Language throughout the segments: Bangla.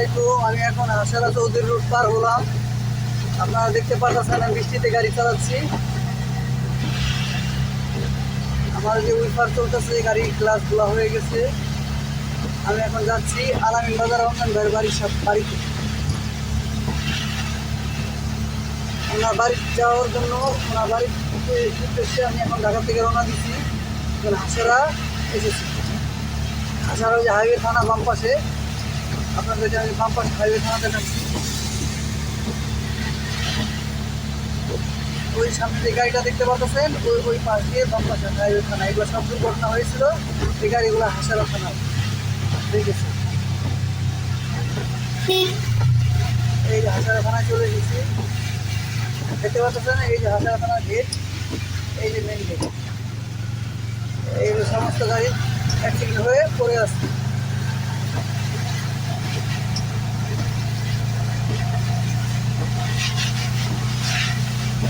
আলাইকুম। আমি এখন হাসারা চৌধুরী রোড পার হলাম। আপনারা দেখতে পাচ্ছেন আমি বৃষ্টিতে গাড়ি চালাচ্ছি। আমার যে উইপার চলতেছে গাড়ি গ্লাসগুলো হয়ে গেছে। আমি এখন যাচ্ছি আলামিন বাজার রহমান ভাইয়ের বাড়িতে। ওনার বাড়ি যাওয়ার জন্য ওনার বাড়ির উদ্দেশ্যে আমি এখন ঢাকা থেকে রওনা দিচ্ছি। এখন হাসারা এসেছি। হাসারা ওই যে হাইওয়ে থানা বাম পাশে, আপনাদেরকে আমি বাম পাশে হাইওয়ে থানাতে নামছি। ওই সামনে যে গাড়িটা দেখতে পাচ্ছেন ওই পাশ দিয়ে বাম পাশে হাইওয়ে থানা। এগুলো সব দুর্ঘটনা হয়েছিল, এই গাড়িগুলো হাসারা থানা দেখেছি। এই যে হাসারা থানায় চলে এসেছি, দেখতে পাচ্ছেন এই যে হাসারা থানার গেট, এই যে মেন গেট। এই সমস্ত গাড়ি অ্যাক্সিডেন্ট হয়ে পড়ে আসছে।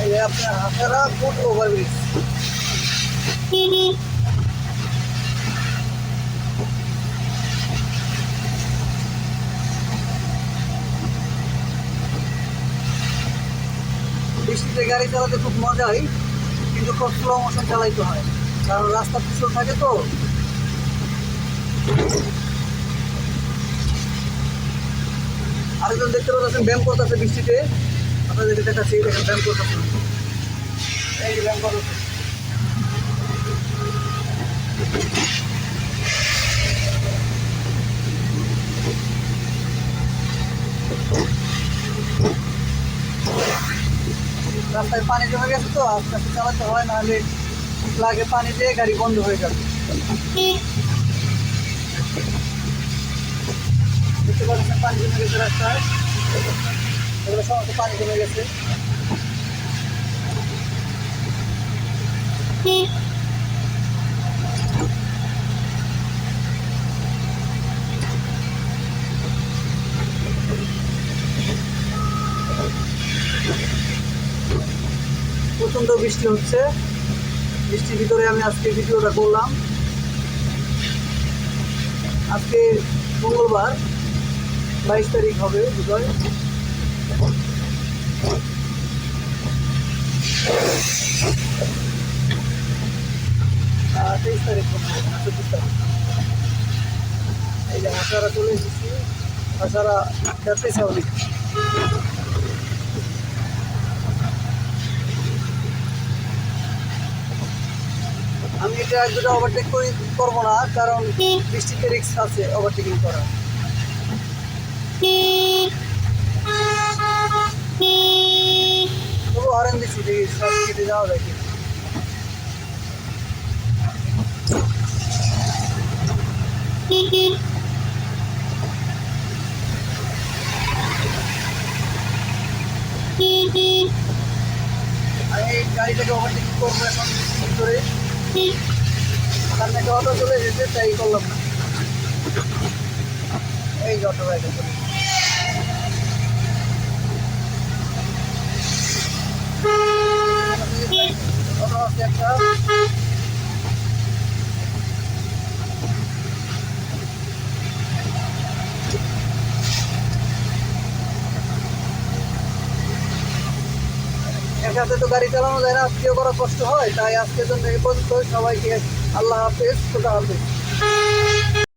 এই যে আপনার হাসারা ফুট ওভারব্রিজ। বৃষ্টিতে গাড়ি চালাতে খুব মজাই, কিন্তু খুব স্লো মোশন চালাইতে হয়, কারণ রাস্তা পিছল থাকে তো। আরেকজন দেখতে পাচ্ছেন ব্যায়াম করতেছে বৃষ্টিতে, আপনাদেরকে দেখাচ্ছি। দেখেন ব্যায়াম করতেছে, এই যে ব্যায়াম করতেছে। রাস্তায় পানি জমে গেছে তো, আস্তে আস্তে চালাতে হয়, নাহলে লাগে পানি দিয়ে গাড়ি বন্ধ হয়ে যাবে। দেখতে পাচ্ছেন পানি জমে গেছে রাস্তায়, এগুলো সমস্ত পানি জমে গেছে। প্রচণ্ড বৃষ্টি হচ্ছে, বৃষ্টির ভিতরে আমি আজকে ভিডিওটা করলাম। আজকে মঙ্গলবার 22 তারিখ হবে বোধহয়। 23 তারিখ, 24 তারিখ। এই যে হাসারা চলে এসেছি, হাসারা যাত্রী ছাউনি। আমি এটা একদম ওভারটেক করবো না, কারণ বৃষ্টিতে রিস্ক আছে ওভারটেকিং করা। তবু হরেন দিচ্ছি, দেখি সব কেটে যাওয়া যায় কি। আমি গাড়িটাকে ওভারটেকিং করবো এখন করে, সামনে একটা অটো চলে এসেছে, তাই করলাম না। এই যে অটো গাড়িটা চলে অটো আছে একটা। এক হাতে তো গাড়ি চালানো যায় না, আজকেও করা কষ্ট হয়, তাই আজকের জন্য এই পর্যন্ত। সবাইকে আল্লাহ হাফেজ, খোদা হাফেজ।